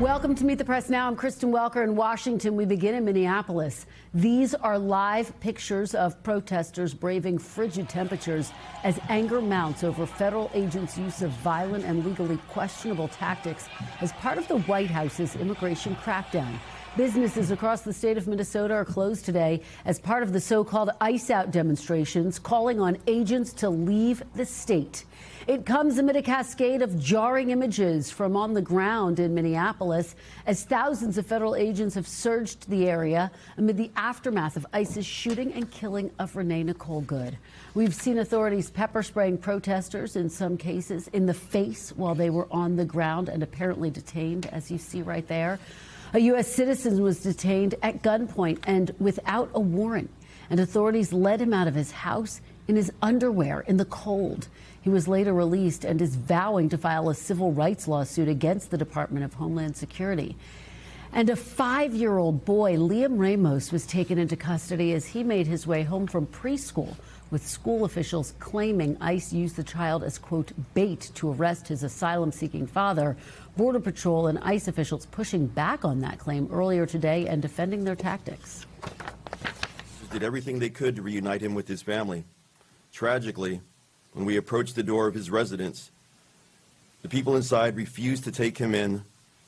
Welcome to Meet the Press Now. I'm Kristen Welker in Washington. We begin in Minneapolis. These are live pictures of protesters braving frigid temperatures as anger mounts over federal agents' use of violent and legally questionable tactics as part of the White House's immigration crackdown. Businesses across the state of Minnesota are closed today as part of the so-called ice out demonstrations calling on agents to leave the state. It comes amid a cascade of jarring images from on the ground in Minneapolis as thousands of federal agents have surged to the area amid the aftermath of ICE's shooting and killing of Renee Nicole Good. We've seen authorities pepper spraying protesters, in some cases in the face, while they were on the ground and apparently detained, as you see right there. A U.S. citizen was detained at gunpoint and without a warrant, and authorities led him out of his house in his underwear in the cold. He was later released and is vowing to file a civil rights lawsuit against the Department of Homeland Security. And a 5-year-old boy, Liam Ramos, was taken into custody as he made his way home from preschool, with school officials claiming ICE used the child as, quote, bait to arrest his asylum-seeking father. Border Patrol and ICE officials pushing back on that claim earlier today and defending their tactics. Did everything they could to reunite him with his family. Tragically, when we approached the door of his residence, the people inside refused to take him in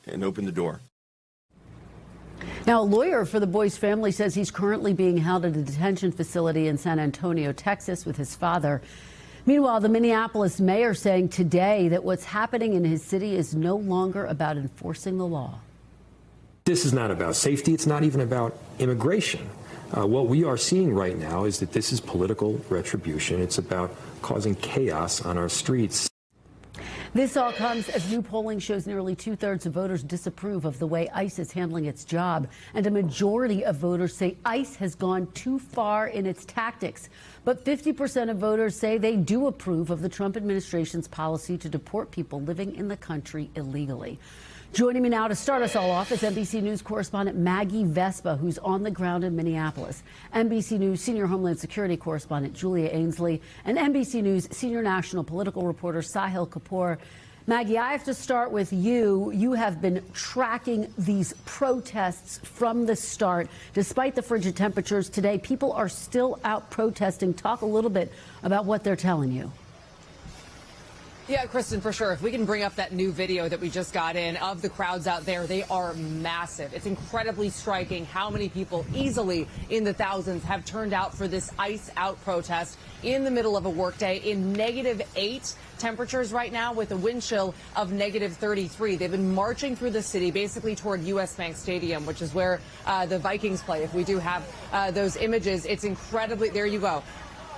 and open the door. Now, a lawyer for the boy's family says he's currently being held at a detention facility in San Antonio, Texas, with his father. Meanwhile, the Minneapolis mayor saying today that what's happening in his city is no longer about enforcing the law. This is not about safety. It's not even about immigration. What we are seeing right now is that this is political retribution. It's about causing chaos on our streets. This all comes as new polling shows nearly 2/3 of voters disapprove of the way ICE is handling its job. And a majority of voters say ICE has gone too far in its tactics. But 50% of voters say they do approve of the Trump administration's policy to deport people living in the country illegally. Joining me now to start us all off is NBC News correspondent Maggie Vespa, who's on the ground in Minneapolis, NBC News senior Homeland Security correspondent Julia Ainsley, and NBC News senior national political reporter Sahil Kapur. Maggie, I have to start with you. You have been tracking these protests from the start. Despite the frigid temperatures today, people are still out protesting. Talk a little bit about what they're telling you. Yeah, Kristen, for sure. If we can bring up that new video that we just got in of the crowds out there, they are massive. It's incredibly striking how many people, easily in the thousands, have turned out for this ICE out protest in the middle of a workday in -8 temperatures right now with a wind chill of -33. They've been marching through the city, basically toward US Bank Stadium, which is where the Vikings play. If we do have those images, it's incredibly, there you go.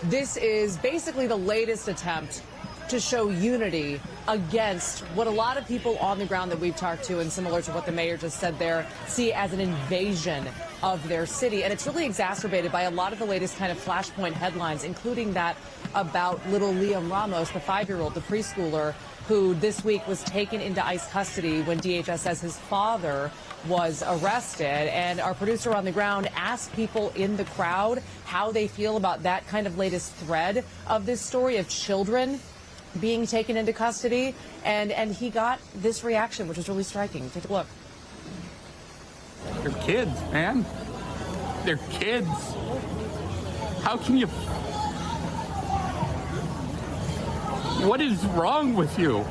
This is basically the latest attempt to show unity against what a lot of people on the ground that we've talked to, and similar to what the mayor just said there, see as an invasion of their city. And it's really exacerbated by a lot of the latest kind of flashpoint headlines, including that about little Liam Ramos, the 5-year-old, the preschooler, who this week was taken into ICE custody when DHS says his father was arrested. And our producer on the ground asked people in the crowd how they feel about that kind of latest thread of this story of children being taken into custody, and he got this reaction, which was really striking. Take a look. They're kids, man. They're kids. How can you... What is wrong with you?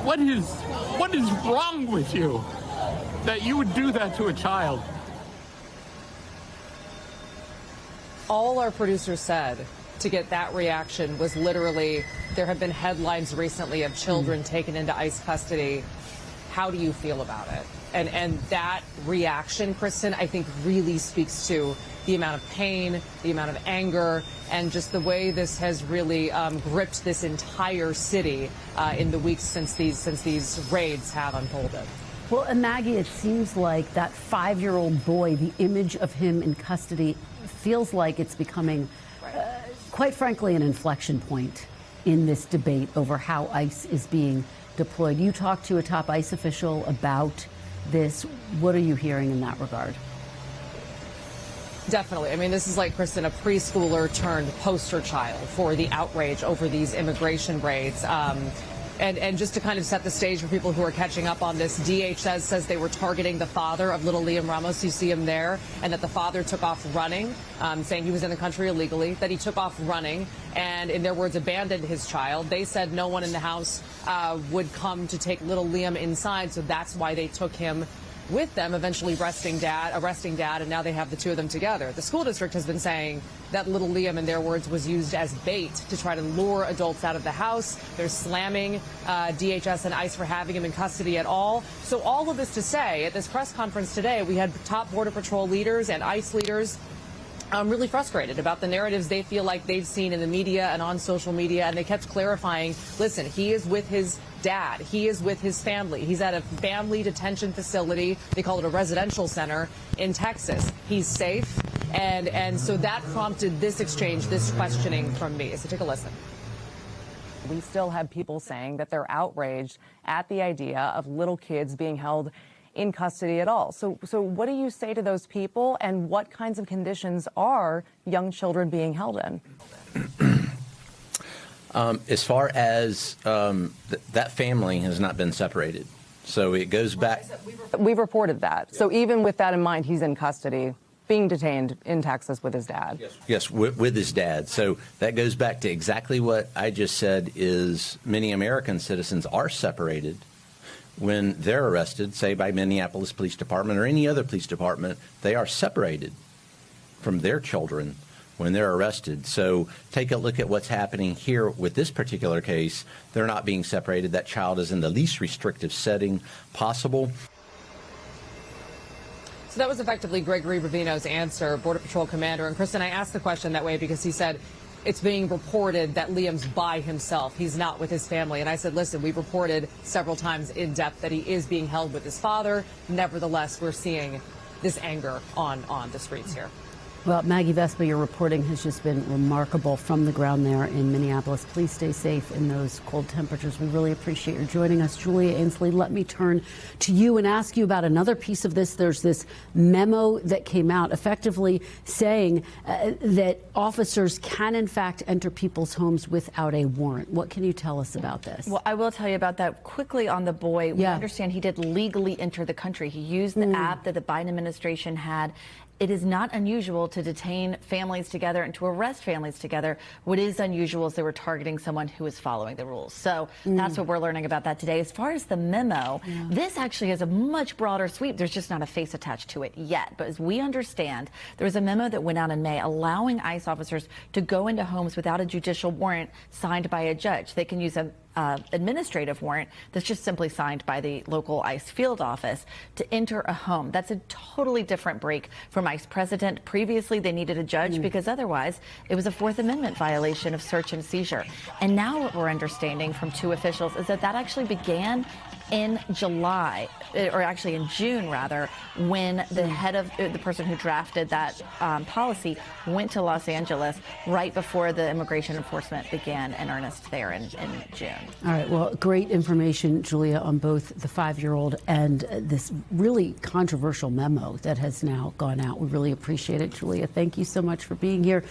What is wrong with you that you would do that to a child? All our producer said to get that reaction was literally, there have been headlines recently of children taken into ICE custody. How do you feel about it? And that reaction, Kristen, I think really speaks to the amount of pain, the amount of anger, and just the way this has really gripped this entire city in the weeks since these raids have unfolded. Well, and Maggie, it seems like that 5-year-old boy, the image of him in custody, feels like it's becoming quite frankly, an inflection point in this debate over how ICE is being deployed. You talked to a top ICE official about this. What are you hearing in that regard? Definitely. I mean, this is like, Kristen, a preschooler turned poster child for the outrage over these immigration raids. And just to kind of set the stage for people who are catching up on this, DHS says they were targeting the father of little Liam Ramos. You see him there, and that the father took off running, saying he was in the country illegally, that he took off running and, in their words, abandoned his child. They said no one in the house would come to take little Liam inside, so that's why they took him with them, eventually arresting dad, and now they have the two of them together. The school district has been saying that little Liam, in their words, was used as bait to try to lure adults out of the house. They're slamming DHS and ICE for having him in custody at all. So all of this to say, at this press conference today, we had top Border Patrol leaders and ICE leaders really frustrated about the narratives they feel like they've seen in the media and on social media, and they kept clarifying, listen, he is with his dad. He is with his family. He's at a family detention facility. They call it a residential center in Texas. He's safe. And so that prompted this exchange, this questioning from me. So take a listen. We still have people saying that they're outraged at the idea of little kids being held in custody at all. So what do you say to those people, and what kinds of conditions are young children being held in? As far as that family has not been separated. So it goes back. We've reported that. Yeah. So even with that in mind, he's in custody, being detained in Texas with his dad. Yes, with his dad. So that goes back to exactly what I just said, is many American citizens are separated when they're arrested, say by Minneapolis Police Department or any other police department. They are separated from their children when they're arrested. So take a look at what's happening here with this particular case. They're not being separated. That child is in the least restrictive setting possible. So that was effectively Gregory Ravino's answer, Border Patrol commander. And Kristen, I asked the question that way because he said it's being reported that Liam's by himself. He's not with his family. And I said, listen, we've reported several times in depth that he is being held with his father. Nevertheless, we're seeing this anger on the streets here. Well, Maggie, Vespa, your reporting has just been remarkable from the ground there in Minneapolis. Please stay safe in those cold temperatures. We really appreciate your joining us. Julia, Ainsley, let me turn to you and ask you about another piece of this. There's this memo that came out effectively saying that officers can, in fact, enter people's homes without a warrant. What can you tell us about this? Well, I will tell you about that quickly on the boy. We understand he did legally enter the country. He used the app that the Biden administration had. It is not unusual to detain families together and to arrest families together. What is unusual is they were targeting someone who is following the rules. So that's what we're learning about that today. As far as the memo, this actually has a much broader sweep. There's just not a face attached to it yet. But as we understand, there was a memo that went out in May allowing ICE officers to go into homes without a judicial warrant signed by a judge. They can use a administrative warrant that's just simply signed by the local ICE field office to enter a home. That's a totally different break from ICE precedent. Previously, they needed a judge because otherwise it was a Fourth Amendment violation of search and seizure. And now what we're understanding from two officials is that that actually began in July, or actually in June rather, when the head of the person who drafted that policy went to Los Angeles right before the immigration enforcement began in earnest there in June. All right, well, great information, Julia, on both the 5-year-old and this really controversial memo that has now gone out. We really appreciate it, Julia. Thank you so much for being here.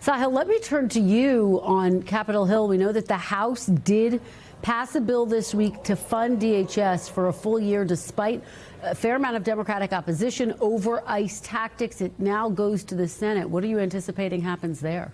Sahil, let me turn to you on Capitol Hill. We know that the House did pass a bill this week to fund DHS for a full year despite a fair amount of Democratic opposition over ICE tactics. It now goes to the Senate. What are you anticipating happens there?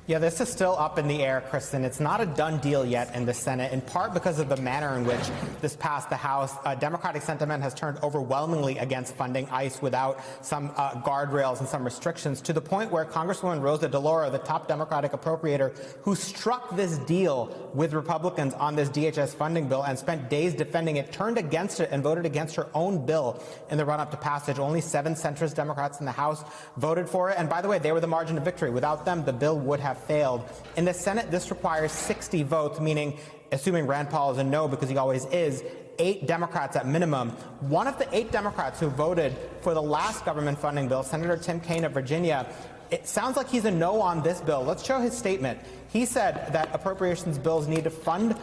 Yeah, this is still up in the air, Kristen. It's not a done deal yet in the Senate, in part because of the manner in which this passed the House. Democratic sentiment has turned overwhelmingly against funding ICE without some guardrails and some restrictions, to the point where Congresswoman Rosa DeLauro, the top Democratic appropriator, who struck this deal with Republicans on this DHS funding bill and spent days defending it, turned against it and voted against her own bill in the run-up to passage. Only 7 centrist Democrats in the House voted for it. And by the way, they were the margin of victory. Without them, the bill would have failed. In the Senate, this requires 60 votes, meaning, assuming Rand Paul is a no, because he always is, 8 Democrats at minimum. One of the 8 Democrats who voted for the last government funding bill, Senator Tim Kaine of Virginia, it sounds like he's a no on this bill. Let's show his statement. He said that appropriations bills need to fund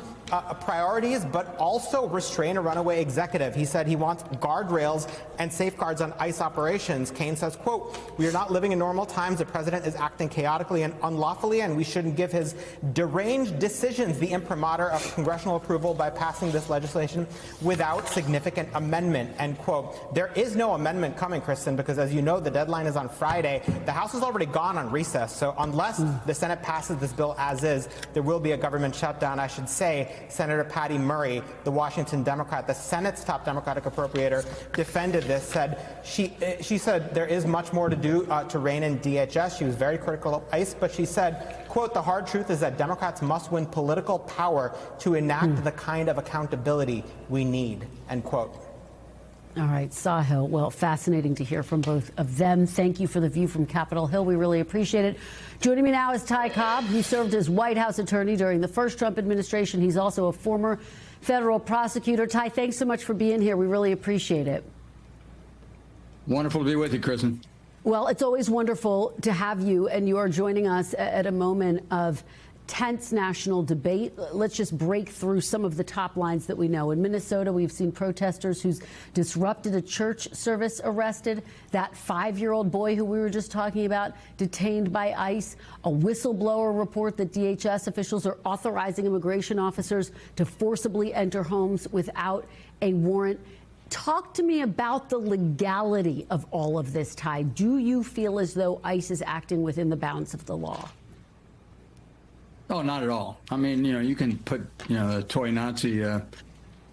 priorities, but also restrain a runaway executive. He said he wants guardrails and safeguards on ICE operations. Kane says, quote, "We are not living in normal times. The president is acting chaotically and unlawfully, and we shouldn't give his deranged decisions the imprimatur of congressional approval by passing this legislation without significant amendment," end quote. There is no amendment coming, Kristen, because as you know, the deadline is on Friday. The House has already gone on recess, so unless the Senate passes this bill as is, there will be a government shutdown. I should say Senator Patty Murray, the Washington Democrat, the Senate's top Democratic appropriator, defended this, said she said there is much more to do to rein in DHS. She was very critical of ICE, but she said, quote, "The hard truth is that Democrats must win political power to enact the kind of accountability we need," end quote. All right, Sahil. Well, fascinating to hear from both of them. Thank you for the view from Capitol Hill. We really appreciate it. Joining me now is Ty Cobb. He served as White House attorney during the first Trump administration. He's also a former federal prosecutor. Ty, thanks so much for being here. We really appreciate it. Wonderful to be with you, Kristen. Well, it's always wonderful to have you, and you are joining us at a moment of tense national debate. Let's just break through some of the top lines that we know. In Minnesota, we've seen protesters who's disrupted a church service arrested. That 5-year-old boy who we were just talking about detained by ICE. A whistleblower report that DHS officials are authorizing immigration officers to forcibly enter homes without a warrant. Talk to me about the legality of all of this, Ty. Do you feel as though ICE is acting within the bounds of the law? Oh, not at all. I mean, you can put, the toy Nazi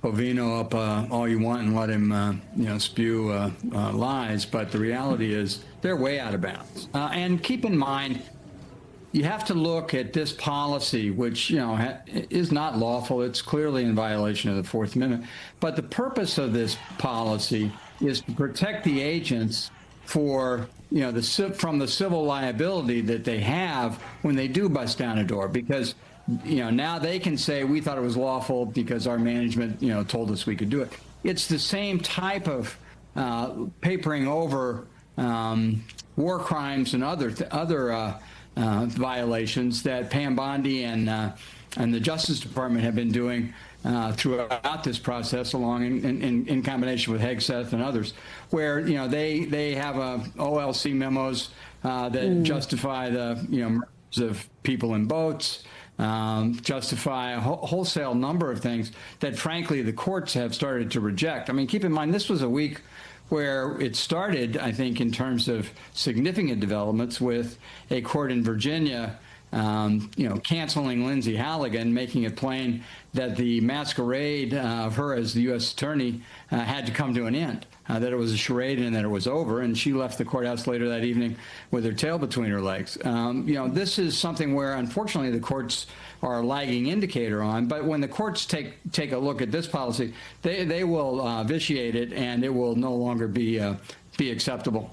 Bovino up all you want and let him, spew lies. But the reality is they're way out of bounds. And keep in mind, you have to look at this policy, which, is not lawful. It's clearly in violation of the Fourth Amendment. But the purpose of this policy is to protect the agents for from the civil liability that they have when they do bust down a door, because now they can say we thought it was lawful because our management told us we could do it. It's the same type of papering over war crimes and other violations that Pam Bondi and the Justice Department have been doing throughout this process, along in combination with Hegseth and others, where they have OLC memos that justify the murders of people in boats, justify a wholesale number of things that, frankly, the courts have started to reject. I mean, keep in mind, this was a week where it started, I think, in terms of significant developments with a court in Virginia canceling Lindsay Halligan, making it plain that the masquerade of her as the U.S. attorney had to come to an end, that it was a charade and that it was over, and she left the courthouse later that evening with her tail between her legs. This is something where, unfortunately, the courts are a lagging indicator on, but when the courts take a look at this policy, they will vitiate it, and it will no longer be acceptable.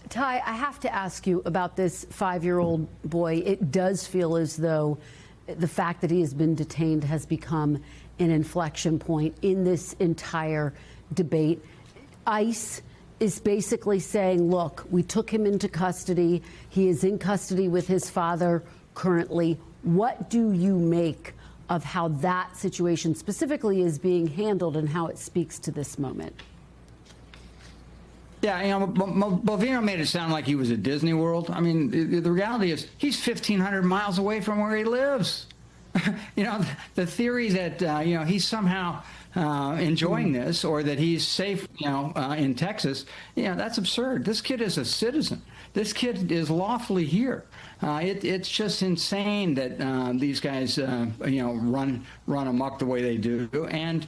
Ty, I have to ask you about this 5-year-old boy. It does feel as though the fact that he has been detained has become an inflection point in this entire debate. ICE is basically saying, look, we took him into custody. He is in custody with his father currently. What do you make of how that situation specifically is being handled and how it speaks to this moment? Yeah, Bovino made it sound like he was at Disney World. I mean, the reality is he's 1,500 miles away from where he lives. The theory that, he's somehow enjoying this, or that he's safe, in Texas, that's absurd. This kid is a citizen. This kid is lawfully here. It's just insane that these guys, run amok the way they do. And,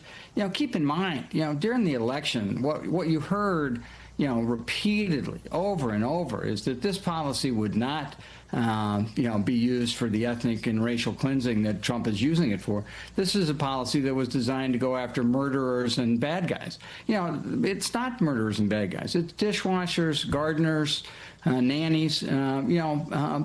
keep in mind, during the election, what you heard, repeatedly over and over is that this policy would not, be used for the ethnic and racial cleansing that Trump is using it for. This is a policy that was designed to go after murderers and bad guys. It's not murderers and bad guys. It's dishwashers, gardeners, nannies,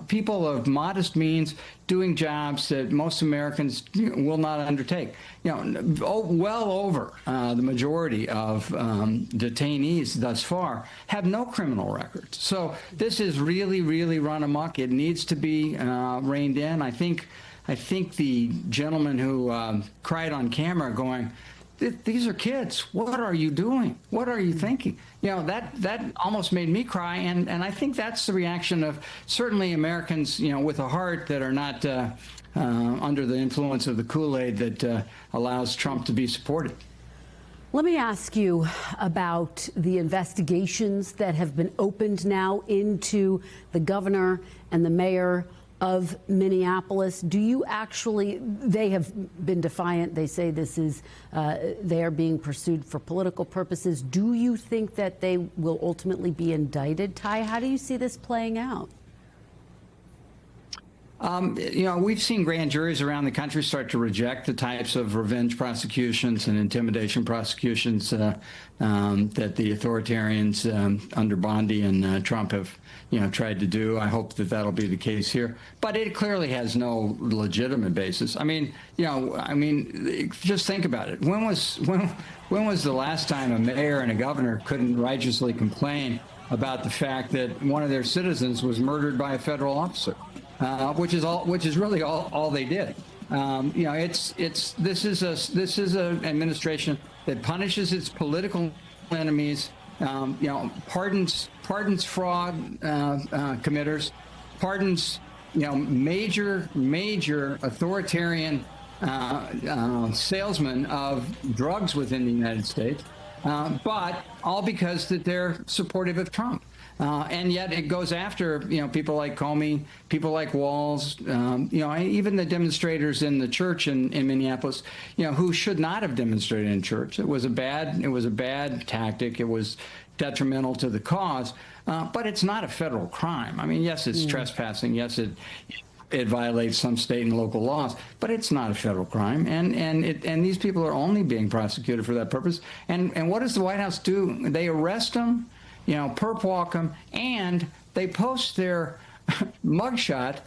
people of modest means doing jobs that most Americans will not undertake. Well over the majority of detainees thus far have no criminal records. So this is really, really run amok. It needs to be reined in. I think I think the gentleman who cried on camera going, these are kids. What are you doing? What are you thinking? You know, that almost made me cry. And I think that's the reaction of certainly Americans, you know, with a heart that are not under the influence of the Kool-Aid that allows Trump to be supported. Let me ask you about the investigations that have been opened now into the governor and the mayor of Minneapolis. Do you actually, they have been defiant. They say this is, they are being pursued for political purposes. Do you think that they will ultimately be indicted, Ty? How do you see this playing out? You know, we've seen grand juries around the country start to reject the types of revenge prosecutions and intimidation prosecutions that the authoritarians under Bondi and Trump have, you know, tried to do. I hope that that'll be the case here. But it clearly has no legitimate basis. I mean, you know, just think about it. When was the last time a mayor and a governor couldn't righteously complain about the fact that one of their citizens was murdered by a federal officer? Which is really all they did. You know, this is an administration that punishes its political enemies. You know, pardons fraud committers, pardons, you know, major authoritarian salesmen of drugs within the United States, but all because that they're supportive of Trump. And yet it goes after, you know, people like Comey, people like Walz, you know, even the demonstrators in the church in Minneapolis, you know, who should not have demonstrated in church. It was a bad tactic. It was detrimental to the cause, but it's not a federal crime. I mean, yes, it's trespassing. Yes, it violates some state and local laws, but it's not a federal crime. And these people are only being prosecuted for that purpose. And what does the White House do? They arrest them, you know, perp walk them, and they post their mugshot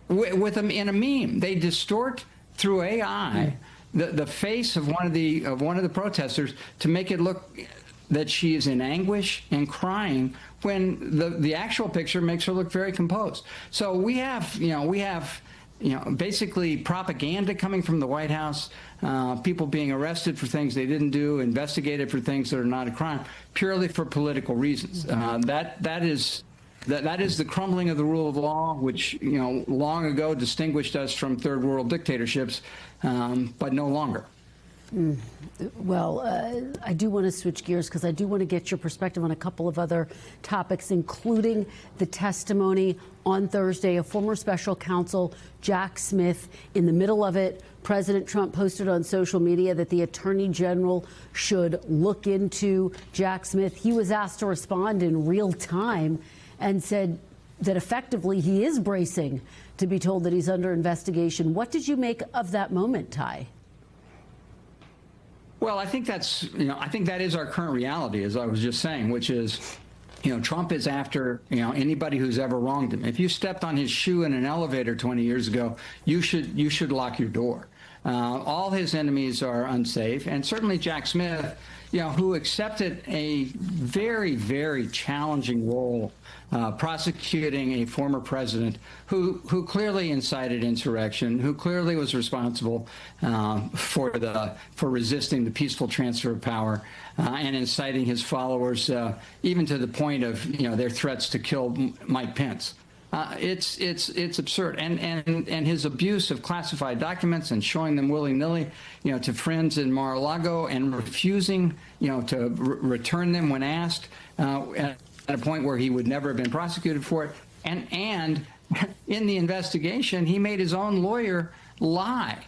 with them in a meme. They distort through AI the face of one of the protesters to make it look that she is in anguish and crying, when the actual picture makes her look very composed. So we have basically propaganda coming from the White House, people being arrested for things they didn't do, investigated for things that are not a crime, purely for political reasons. That is the crumbling of the rule of law, which, you know, long ago distinguished us from third world dictatorships, but no longer. Well, I do want to switch gears because I do want to get your perspective on a couple of other topics, including the testimony on Thursday of former special counsel Jack Smith. In the middle of it, President Trump posted on social media that the Attorney General should look into Jack Smith. He was asked to respond in real time and said that effectively he is bracing to be told that he's under investigation. What did you make of that moment, Ty? Well, I think that is our current reality, as I was just saying, which is, you know, Trump is after, you know, anybody who's ever wronged him. If you stepped on his shoe in an elevator 20 years ago, you should lock your door. All his enemies are unsafe, and certainly Jack Smith, you know, who accepted a very, very challenging role prosecuting a former president who clearly incited insurrection, who clearly was responsible for resisting the peaceful transfer of power and inciting his followers, even to the point of, you know, their threats to kill Mike Pence. It's absurd, and his abuse of classified documents and showing them willy-nilly, you know, to friends in Mar-a-Lago, and refusing, you know, to return them when asked, at a point where he would never have been prosecuted for it. And in the investigation, he made his own lawyer lie.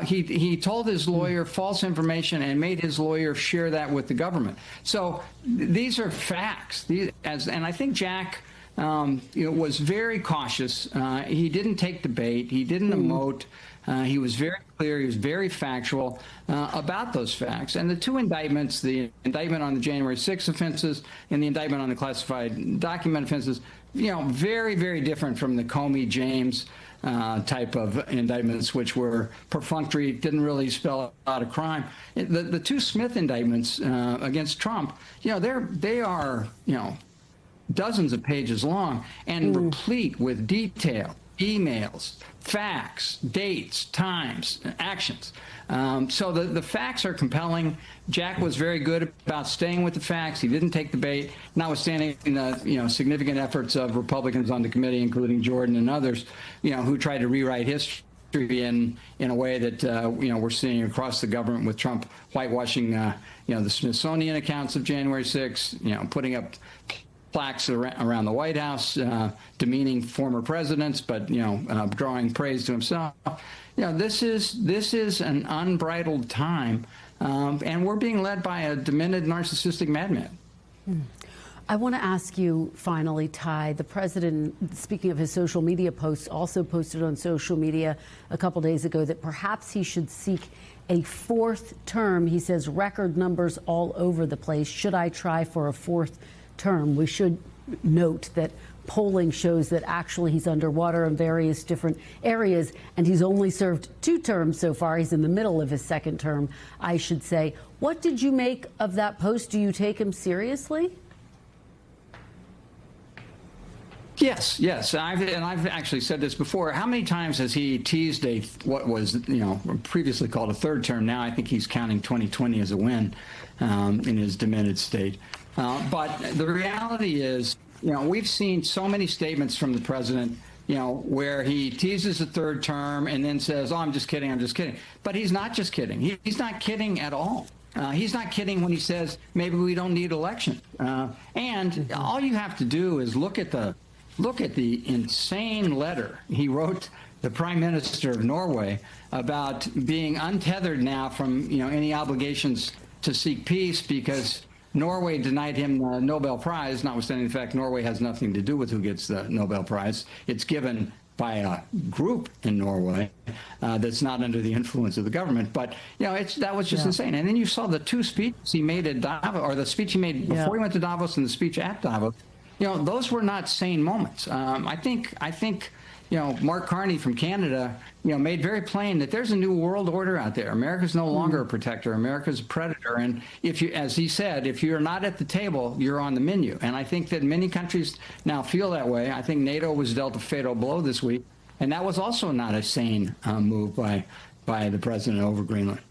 He told his lawyer false information and made his lawyer share that with the government. So these are facts. And I think Jack, you know, was very cautious. He didn't take the bait. He didn't emote. He was very clear. He was very factual about those facts. And the two indictments, the indictment on the January 6th offenses and the indictment on the classified document offenses, you know, very, very different from the Comey, James type of indictments, which were perfunctory, didn't really spell out a crime. The two Smith indictments against Trump, you know, they are, you know, dozens of pages long and replete with detail emails, facts, dates, times, actions. So the facts are compelling. Jack was very good about staying with the facts. He didn't take the bait, notwithstanding the significant efforts of Republicans on the committee, including Jordan and others, who tried to rewrite history in a way that we're seeing across the government, with Trump whitewashing the Smithsonian accounts of January 6th, putting up plaques around the White House, demeaning former presidents, but drawing praise to himself. This is an unbridled time, and we're being led by a demented, narcissistic madman. I want to ask you finally, Ty, the president, speaking of his social media posts, also posted on social media a couple days ago that perhaps he should seek a fourth term. He says record numbers all over the place. Should I try for a fourth term? We should note that polling shows that actually he's underwater in various different areas, and he's only served 2 terms so far. He's in the middle of his second term, I should say. What did you make of that post? Do you take him seriously? Yes. I've actually said this before. How many times has he teased what was previously called a third term? Now I think he's counting 2020 as a win in his demented state. But the reality is, we've seen so many statements from the president, where he teases a third term and then says, "Oh, I'm just kidding. But he's not just kidding. He's not kidding at all. He's not kidding when he says maybe we don't need election. And all you have to do is look at the insane letter he wrote the Prime Minister of Norway about being untethered now from any obligations to seek peace because Norway denied him the Nobel Prize, notwithstanding the fact Norway has nothing to do with who gets the Nobel Prize. It's given by a group in Norway that's not under the influence of the government. But, that was just insane. And then you saw the 2 speeches he made at Davos, or the speech he made before he went to Davos and the speech at Davos. Those were not sane moments. I think Mark Carney from Canada, made very plain that there's a new world order out there. America's no longer a protector. America's a predator. And as he said, if you're not at the table, you're on the menu. And I think that many countries now feel that way. I think NATO was dealt a fatal blow this week. And that was also not a sane move by the president over Greenland.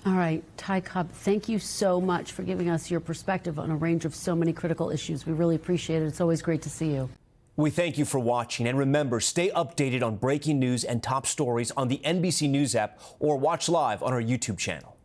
All right, Ty Cobb, thank you so much for giving us your perspective on a range of so many critical issues. We really appreciate it. It's always great to see you. We thank you for watching. And remember, stay updated on breaking news and top stories on the NBC News app or watch live on our YouTube channel.